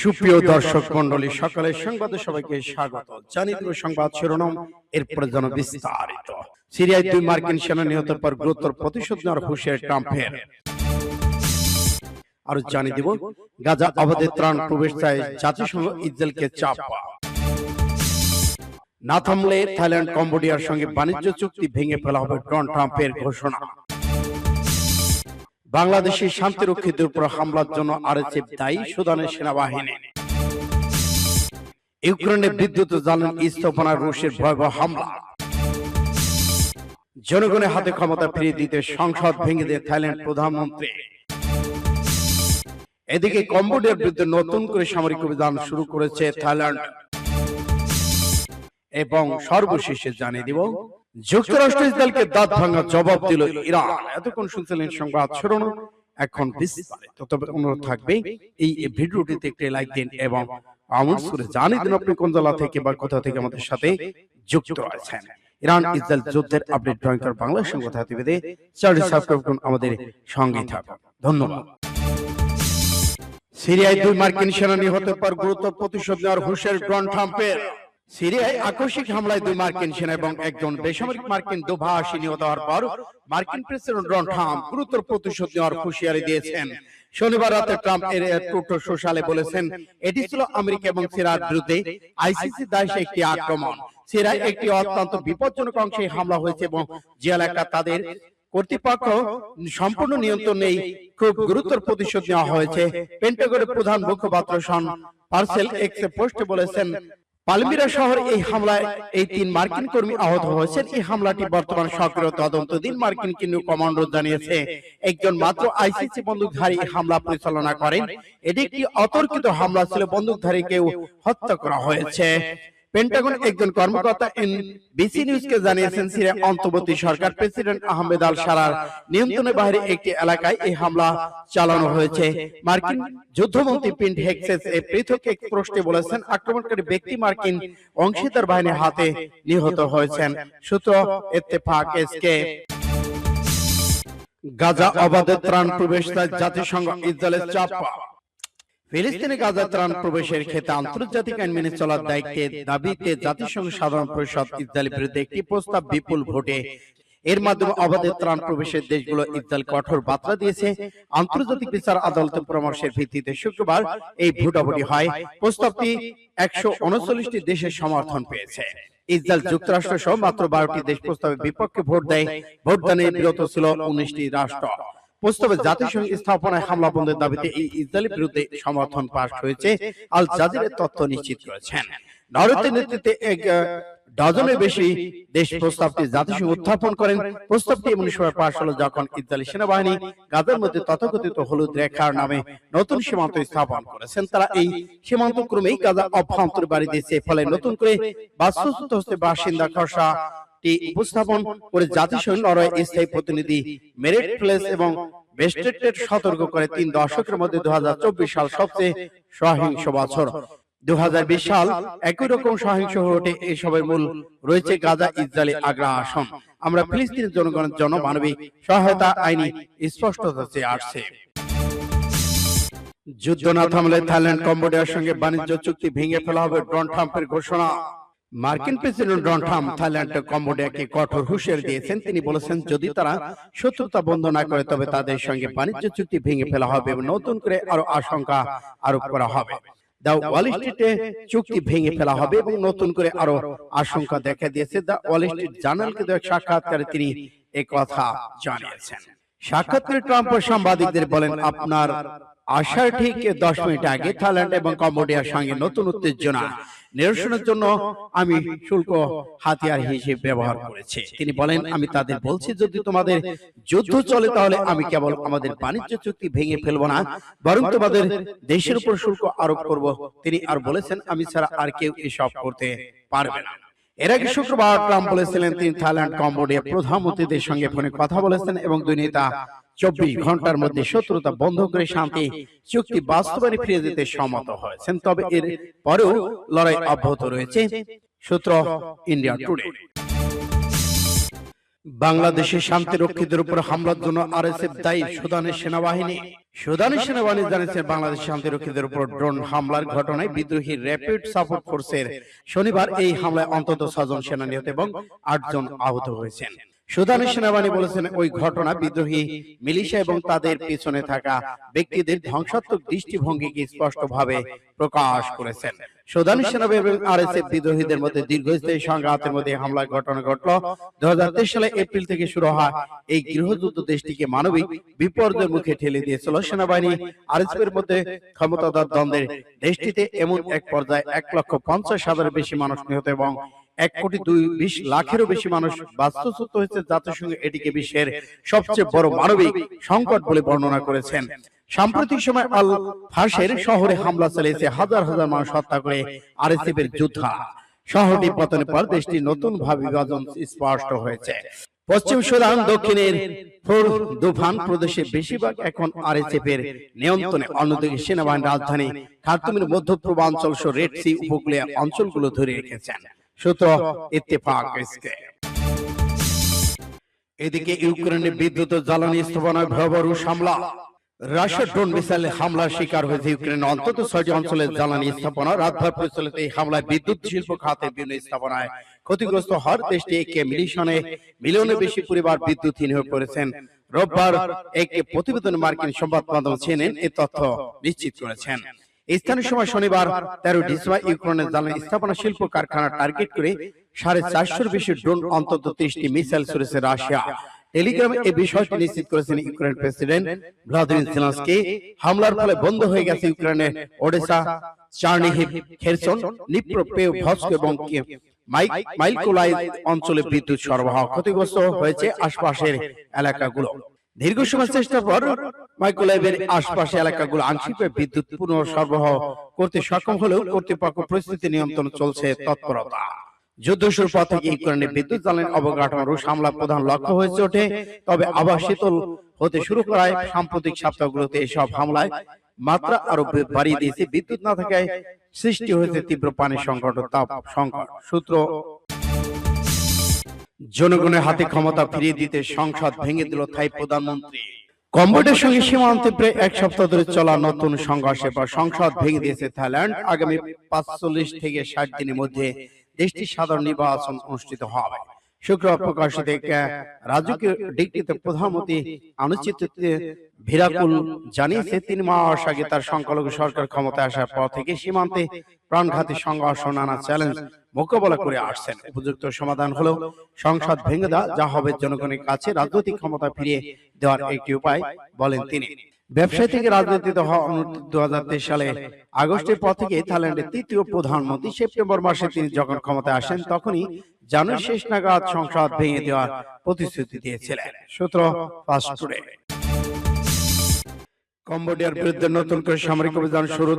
সুপ্রিয় দর্শক মন্ডলী, সকালের সংবাদে সবাইকে স্বাগত। জানিয়ে দেব সংবাদ শিরোনাম, এরপরে যেন বিস্তারিত। সিরিয়ায় 2 মার্কিন সেনা নিহতের পর গুরুতর প্রতিশোধ নেওয়ার হুঁশিয়ারি ট্রাম্পের। আর জানিয়ে দেব গাজা অবাধে ত্রাণ প্রবেশ চায় জাতিসংঘ, ইসরায়েলকে চাপ। না থামলে থাইল্যান্ড কম্বোডিয়ার সঙ্গে বাণিজ্য চুক্তি ভেঙে ফেলা হবে ডোনাল্ড ট্রাম্পের ঘোষণা। বাংলাদেশের শান্তিরক্ষীদের উপর হামলার জন্য আরএসএফ দায়ী, সুদানের সেনাবাহিনী। ইউক্রেনে বিদ্যুৎ জ্বালানি স্থাপনায় রুশের ভয়াবহ হামলা। জনগণের হাতে ক্ষমতা ফিরিয়ে দিতে সংসদ ভেঙে দিয়ে থাইল্যান্ড প্রধানমন্ত্রী। এদিকে কম্বোডিয়ার বিরুদ্ধে নতুন করে সামরিক অভিযান শুরু করেছে থাইল্যান্ড। এবং সর্বশেষে জানিয়ে দিব যুক্তরাষ্ট্র ইসরায়েলকে দাঁত ভাঙা জবাব দিল ইরান। এতক্ষণ শুনছিলেন সংবাদ শিরোনাম, এখন বিস্তারিত। তবে অনুরোধ থাকবে এই ভিডিওটিতে একটি লাইক দিন এবং কমেন্টস করে জানিয়ে দিন আপনি কোন জেলা থেকে বা কোথা থেকে আমাদের সাথে যুক্ত আছেন। ইরান ইসরায়েল যুদ্ধের আপডেট ভয়ঙ্কর বাংলা সংবাদ হাতিবেদে চ্যানেলটি সাবস্ক্রাইব করুন, আমাদের সঙ্গেই থাকুন। ধন্যবাদ। সিরিয়ায় 2 মার্কিন সেনা নিহতের পর গুরুতর প্রতিশোধ নেওয়ার হুঁশিয়ারি ডোনাল্ড ট্রাম্পের। সিরিয়ায় আকস্মিক হামলায় 2 মার্কিন সেনা এবং একজন বেসামরিক মার্কিন দোভাষী নিহত হওয়ার পর মার্কিন প্রেসিডেন্ট ডোনাল্ড ট্রাম্প গুরুতর প্রতিশোধ নেওয়ার হুঁশিয়ারি দিয়েছেন। শনিবার রাতে ট্রাম্প এর টুইটার সোশ্যালে বলেছেন, এটি ছিল আমেরিকা এবং সিরিয়ার বিরুদ্ধে আইসিসি দায়েশের একটি আক্রমণ। সিরিয়ায় একটি অত্যন্ত বিপজ্জনক অংশে হামলা হয়েছে এবং যে এলাকা তাদের কর্তৃপক্ষ সম্পূর্ণ নিয়ন্ত্রণ নেই, খুব গুরুতর প্রতিশোধ নেওয়া হয়েছে। পেন্টাগনের প্রধান মুখপাত্র শন পার্সেল এক্স পোস্টে বলেছেন, পালমিরা শহর এই হামলায় 3 মার্কিন কর্মী আহত হয়েছেন। এই হামলাটি বর্তমান সক্রিয় তদন্তাধীন। মার্কিন কেন্দ্রীয় কমান্ডো জানিয়েছে একজন মাত্র আইসিসি বন্দুকধারী হামলা পরিচালনা করেন। এটি একটি অতর্কিত হামলা ছিল, বন্দুকধারীকেও হত্যা করা হয়েছে। পেন্টাগন একজন কর্মকর্তা এনবিসি নিউজকে জানিয়েছেন, সিরিয়া অন্তর্বর্তী সরকার প্রেসিডেন্ট আহমেদ আল সারার নিয়ন্ত্রণের বাইরে একটি এলাকায় এই হামলা চালানো হয়েছে। মার্কিন যুদ্ধমন্ত্রী পিন্ট হেক্সেস এই পৃথক এক পোস্টে বলেছেন, আক্রমণকারী ব্যক্তি মার্কিন অংশীদার বাহিনীর হাতে নিহত হয়েছেন। সূত্র ইত্তেফাক এসকে। গাজা অবাধে ত্রাণ প্রবেশ চায় জাতিসংঘ, ইসরায়েলের চাপ। ফিলিস্তিনে গাজা ত্রাণ প্রবেশের ক্ষেত্রে আন্তর্জাতিক আইন মেনে চলার দাবিতে জাতিসংঘ সাধারণ পরিষদ ইসরায়েলের বিরুদ্ধে একটি প্রস্তাব বিপুল ভোটে। এর মাধ্যমে অবাধে ত্রাণ প্রবেশের দেশগুলো ইসরায়েল কঠোর বার্তা দিয়েছে। আন্তর্জাতিক বিচার আদালতের পরামর্শের ভিত্তিতে শুক্রবার এই ভোটাভুটি হয়। প্রস্তাবটি 139টি দেশের সমর্থন পেয়েছে। ইসরায়েল, যুক্তরাষ্ট্র সহ মাত্র 12টি দেশ প্রস্তাবের বিপক্ষে ভোট দেয়। ভোটদানে বিরত ছিল 19টি রাষ্ট্র। প্রস্তাবে জাতিসংঘ স্থাপনায় হামলা বন্ধের দাবিতে এই ইসরায়েলের বিরুদ্ধে সমর্থন পাশ হয়েছে। আল জাজিরা তথ্য নিশ্চিত করেছেন। নরওয়ের নেতৃত্বে 1 ডজনের বেশি দেশ প্রস্তাবটি জাতিসংঘ উত্থাপন করেন। প্রস্তাবটি এমন সময় পাশ হলো যখন ইসরায়েলি সেনাবাহিনী গাজার মধ্যে তথাকথিত হলুদ রেখার নামে নতুন সীমান্ত স্থাপন করেছেন। তারা এই সীমান্ত ক্রমেই গাজা অভ্যন্তরে বাড়ি দিয়েছে। ফলে নতুন করে বাস্তুচ্যুত হচ্ছে বাসিন্দা খসড়া উপস্থাপন করে জাতিসংঘ নরওয়ে স্থায়ী প্রতিনিধি মেরিট প্লেস এবং বেস্টেটেড সতর্ক করে 3 দশকের মধ্যে 2024 সাল সবচেয়ে সহিংস বছর। 2020 সাল একই রকম সহিংস হয়ে ওঠে। এসবের মূল রয়েছে গাজা ইসরায়েলি আগ্রাসন। আমরা ফিলিস্তিনের জনগণের জন্য মানবিক সহায়তা আইনি স্পষ্টতা চেয়ে আসছে। যুদ্ধ না থামলে থাইল্যান্ড কম্বোডিয়ার সঙ্গে বাণিজ্য চুক্তি ভেঙে ফেলা হবে ডোনাল্ড ট্রাম্পের ঘোষণা। মার্কিন প্রেসিডেন্ট ডোনাল্ড ট্রাম্প থাইল্যান্ড কম্বোডিয়াকে কঠোর হুঁশিয়ারি দিয়েছেন। তিনি বলেছেন, যদি তারা শত্রুতা বন্ধ না করে তবে তাদের সঙ্গে বাণিজ্য চুক্তি ভেঙে ফেলা হবে এবং নতুন করে আরো আশঙ্কা আরোপ করা হবে। দ্য ওয়াল স্ট্রিটে চুক্তি ভেঙে ফেলা হবে এবং নতুন করে আরো আশঙ্কা দেখা দিয়েছে। দ্য ওয়াল স্ট্রিট জার্নালকে দেওয়া সাক্ষাৎকারে তিনি একথা জানিয়েছেন। সাক্ষাৎকারে ট্রাম্প সাংবাদিকদের বলেন, আপনার আসার ঠিক 10 মিনিট আগে থাইল্যান্ড এবং কম্বোডিয়ার সঙ্গে নতুন উত্তেজনা নিরসনের জন্য আমি শুল্ক হাতিয়ার হিসেবে ব্যবহার করেছি। তিনি বলেন, আমি তাদের বলছি, যদি তোমাদের যুদ্ধ চলে তাহলে আমি কেবল আমাদের বাণিজ্য চুক্তি ভেঙে ফেলবো না, বরং তোমাদের দেশের উপর শুল্ক আরোপ করব। তিনি আর বলেছেন, আমি ছাড়া আর কেউ এসব করতে পারবে না। এর আগে শুক্রবার ট্রাম্প বলেছিলেন, তিনি থাইল্যান্ড কম্বোডিয়া প্রধানমন্ত্রীদের সঙ্গে ফোনে কথা বলেছেন এবং দুই নেতা 24 ঘন্টার মধ্যে শত্রুতা বন্ধ করে শান্তি চুক্তি বাস্তবায়নে ফিরে যেতে সম্মত হয়েছেন। তবে এর পরেও লড়াই অব্যাহত রয়েছে। সূত্র ইন্ডিয়া টুডে। বাংলাদেশের শান্তিরক্ষীদের উপর হামলার জন্য আরএসএফ দায়ী। সুদানের সেনাবাহিনী জানিয়েছে বাংলাদেশ শান্তিরক্ষীদের উপর ড্রোন হামলার ঘটনায় বিদ্রোহী র্যাপিড সাপোর্ট ফোর্সের শনিবার এই হামলায় অন্তত 6 জন সেনা নিহত এবং 8 জন আহত হয়েছেন। সুদানের সেনাবাহিনী বলেছেন ওই ঘটনা বিদ্রোহী মিলিশিয়া এবং তাদের পিছনে থাকা ব্যক্তিদের ধ্বংসাত্মক দৃষ্টিভঙ্গিকে স্পষ্টভাবে প্রকাশ করেছেন। সুদানের সেনাবাহিনী এবং আরএসএফ বিদ্রোহীদের মধ্যে দীর্ঘস্থায়ী সংঘাতের মধ্যে হামলার ঘটনা ঘটল 2023 সালে এপ্রিল থেকে শুরু হওয়া এই গৃহযুদ্ধ দেশটিকে মানবিক বিপর্যয়ের মুখে ঠেলে দিয়েছিল। সেনাবাহিনী আরএসএফ এর মধ্যে ক্ষমতাধর দ্বন্দ্বের দেশটিতে এমন এক পর্যায়ে 1,50,000-এর বেশি মানুষ নিহত এবং 1,20,00,000-এরও বেশি মানুষ বাস্তুচ্যুত হয়েছে। জাতিসংঘ এটিকে বিশ্বের সবচেয়ে বড় মানবিক সংকট বলে বর্ণনা করেছেন। সাম্প্রতিক সময় আল ফাশের শহরে হামলা চালিয়েছে হাজার হাজার মানুষ হত্যা করে আরএসএফ এর যোদ্ধা। শহরটি পতনের পর দেশটি নতুন ভাবে বিভাজন স্পষ্ট হয়েছে। পশ্চিম সুদান দক্ষিণের ফোরদুফান প্রদেশে বেশিরভাগ এখন আরএসএফ এর নিয়ন্ত্রণে। অন্যদিকে সেনাবাহিনীর রাজধানী খার্তুমের মধ্য পূর্বাঞ্চল সহ রেড সি উপকূলীয় অঞ্চলগুলো ধরে রেখেছেন। সূত্র ইত্তেফাক। এদিকে ইউক্রেনের বিদ্যুৎ ও জ্বালানি স্থাপনায় ভয়াবহ হামলা। রাশিয়ার ড্রোন মিসাইলে হামলার শিকার হয়েছে ইউক্রেনের অন্তত 6টি অঞ্চলের জ্বালানি স্থাপনা। রাতভর পরিচালিত এই হামলায় বিদ্যুৎ শিল্প খাতের বিভিন্ন স্থাপনায় ক্ষতিগ্রস্ত হওয়ার দেশটি একে মিলিয়নের বেশি পরিবার বিদ্যুৎহীন হয়ে পড়েছেন। রোববার এক প্রতিবেদনে মার্কিন সংবাদ মাধ্যম সিএনএন এই তথ্য নিশ্চিত করেছেন। স্থানীয় সময় শনিবার 13 ডিসেম্বর ইউক্রেনের জ্বালানি স্থাপনা শিল্প কারখানা টার্গেট করে 450 বেশি ড্রোন অন্তত 30টি মিসাইল ছুড়েছে রাশিয়া। টেলিগ্রামে এই বিষয়টি নিশ্চিত করেছেন ইউক্রেন প্রেসিডেন্ট ভ্লাদিমির জেলেনস্কি। হামলার ফলে বন্ধ হয়ে গেছে ইউক্রেনের ওডেসা, চার্নিহিভ, খেরসন, নিপ্রোপেভস্ক এবং মাইকোলাইভ অঞ্চলে বিদ্যুৎ সরবরাহ। ক্ষতিগ্রস্ত হয়েছে আশপাশের এলাকাগুলো। দীর্ঘ সময় চেষ্টার পর মাইকোলাইভের আশপাশে এলাকাগুলো আংশিকভাবে বিদ্যুৎ পুনঃ সরবরাহ করতে সক্ষম হলেও কর্তৃপক্ষ পরিস্থিতি নিয়ন্ত্রণ চলছে তৎপরতা। যুদ্ধ শুরুর পর থেকে ইউক্রেনের বিদ্যুৎ জ্বালানি অবকাঠামো রুশ হামলা প্রধান লক্ষ্য হয়েছে ওঠে। তবে আবার শীতল হতে শুরু করায় সাম্প্রতিক সপ্তাহগুলোতে এসব হামলায় মাত্রা আরো বাড়িয়ে দিয়েছে। বিদ্যুৎ না থাকায় সৃষ্টি হয়েছে তীব্র পানি সংকট ও তাপ সংকট। সূত্র জনগণের হাতে ক্ষমতা ফিরিয়ে দিতে সংসদ ভেঙে দিল থাই প্রধানমন্ত্রী। কম্বোডিয়ার সঙ্গে সীমান্তে প্রায় 1 সপ্তাহ ধরে চলা নতুন সংঘর্ষের পর সংসদ ভেঙে দিয়েছে থাইল্যান্ড। আগামী 45 থেকে 60 দিনের মধ্যে দেশটির সাধারণ নির্বাচন অনুষ্ঠিত হবে। শুক্রবার প্রকাশিত এক রাজকীয় ডিক্রিতে প্রধানমন্ত্রী অনুচিত ভিরাকুল জানিয়েছে 3 মাস আগে তার সংখ্যালঘু সরকার ক্ষমতায় আসার পর থেকে সীমান্তে প্রাণঘাতী সংঘর্ষ নানা চ্যালেঞ্জ মোকাবেলা করে আসছেন। উপযুক্ত সমাধান হলো সংসদ ভেঙে দেওয়া, যা হবে জনগণের কাছে রাজনৈতিক ক্ষমতা ফিরিয়ে দেওয়ার একটি উপায়, বলেন তিনি। ব্যবসায়ী থেকে রাজনীতিতে হওয়া 2023 সালে আগস্টের পর থেকে থাইল্যান্ডের 3য় প্রধানমন্ত্রী। সেপ্টেম্বর মাসে তিনি যখন ক্ষমতায় আসেন তখনই জানুয়ারি শেষ নাগাদ সংসদ ভেঙে দেওয়ার প্রতিশ্রুতি দিয়েছিলেন। সূত্র ফাস্ট টুডে। কম্বোডিয়ার বিরুদ্ধে নতুন করে সামরিক অভিযান শুরু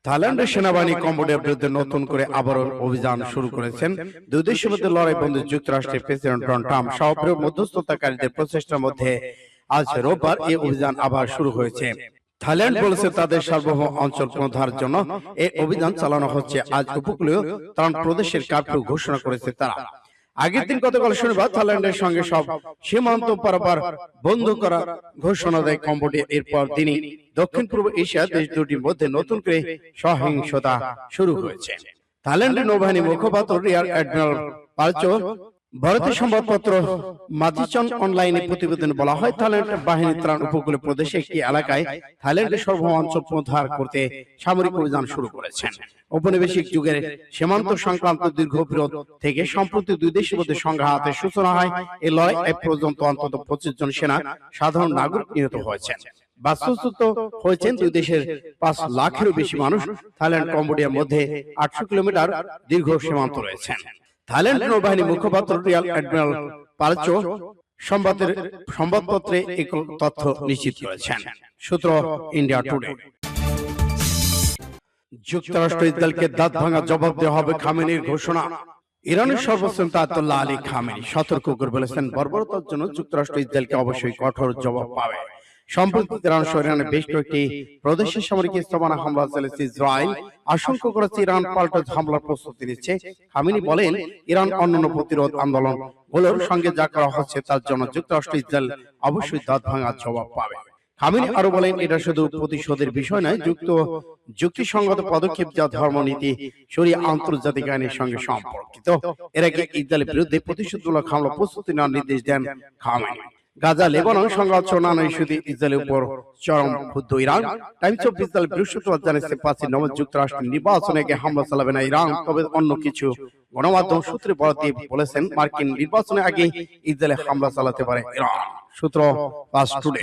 থাইল্যান্ডের সেনাবাহিনী কম্বোডিয়ার বিরুদ্ধে নতুন করে আবারও অভিযান শুরু করেছেন। দুই দেশের মধ্যে লড়াই বন্ধে যুক্তরাষ্ট্রের প্রেসিডেন্ট ডোনাল্ড ট্রাম্প সক্রিয় মধ্যস্থতাকারীদের প্রচেষ্টার মধ্যে আজ রোববার এই অভিযান আবার শুরু হয়েছে। থাইল্যান্ড বলেছে তাদের সার্বভৌম অঞ্চল পুনরুদ্ধারের জন্য এই অভিযান চালানো হচ্ছে। আজ উপকূলীয় ত্রাণ প্রদেশের কারফিউ ঘোষণা করেছে তারা। আগের দিন গতকাল শনিবার থাইল্যান্ডের সঙ্গে সব সীমান্ত পারাপার বন্ধ করার ঘোষণা দেয় কম্বোডিয়া। এরপর দিনই দক্ষিণ পূর্ব এশিয়া দেশ দুটির মধ্যে নতুন করে সহিংসতা শুরু হয়েছে। থাইল্যান্ডের নৌবাহিনী মুখপাত্র রিয়ার অ্যাডমিরাল পালচো ভারতীয় সংবাদপত্র মাজিচন অনলাইনে প্রতিবেদনে বলা হয়, থাইল্যান্ড বাহিনী ত্রাণ উপকূলীয় প্রদেশে একটি এলাকায় থাইল্যান্ডের সার্বভৌম অঞ্চল পুনরুদ্ধার করতে সামরিক অভিযান শুরু করেছেন। ঔপনিবেশিক যুগের সীমান্ত সংক্রান্ত দীর্ঘ বিরোধ থেকে সম্প্রতি দুই দেশের মধ্যে সংঘাতের সূচনা হয়। এই লড়াই এক পর্যন্ত অন্তত 25 জন সেনা সাধারণ নাগরিক নিহত হয়েছেন। বাস্তুচ্যুত হয়েছেন দুই দেশের 5 লাখেরও বেশি মানুষ। থাইল্যান্ড কম্বোডিয়ার মধ্যে 800 কিলোমিটার দীর্ঘ সীমান্ত রয়েছে। থাইল্যান্ড নৌবাহিনী মুখপাত্র রিয়ার অ্যাডমিরাল পালচো সংবাদপত্রে এক তথ্য নিশ্চিত করেছেন। সূত্র ইন্ডিয়া টুডে। যুক্তরাষ্ট্র ইসরায়েলকে দাঁত ভাঙা জবাব দেওয়া হবে, খামেনির ঘোষণা। ইরানের সর্বোচ্চ নেতা আয়াতুল্লাহ আলী খামেনি সতর্ক করে বলেছেন, বর্বরতার জন্য যুক্তরাষ্ট্র ইসরায়েলকে অবশ্যই কঠোর জবাব পাবে। সম্প্রতি ইরান সহ ইরানের বেশ কয়েকটি প্রদেশের সামরিক স্থাপনা হামলা চালিয়েছে ইসরায়েল। আশঙ্কা করেছে ইরান পাল্টা হামলার প্রস্তুতি নিচ্ছে। খামেনি বলেন, ইরান অন্যান্য প্রতিরোধ আন্দোলন গুলোর সঙ্গে যা করা হচ্ছে তার জন্য যুক্তরাষ্ট্র ইসরায়েল অবশ্যই দাঁত ভাঙা জবাব পাবে। খামেনি আরো বলেন, এটা শুধু প্রতিশোধের বিষয় নয়, যুক্তিসঙ্গত পদক্ষেপ যা ধর্মনীতি, শরিয়া, আন্তর্জাতিক আইনের সঙ্গে সম্পর্কিত। এর আগে ইসরায়েলের বিরুদ্ধে প্রতিশোধমূলক হামলা প্রস্তুতি নেওয়ার নির্দেশ দেন খামেনি। গাজা লেবানন সংঘাত অন্যান্য ইস্যুতে ইসরায়েলের উপর চরম ক্ষুব্ধ ইরান। টাইমস অফ ইসরায়েল বৃহস্পতিবার জানিয়েছে, 5 নভেম্বর যুক্তরাষ্ট্র নির্বাচনে হামলা চালাবে না ইরান, তবে অন্য কিছু গণমাধ্যম সূত্রে বরাত দিয়ে বলেছেন, মার্কিন নির্বাচনের আগে ইসরায়েলে হামলা চালাতে পারে ইরান। সূত্র ফাস্ট টুডে।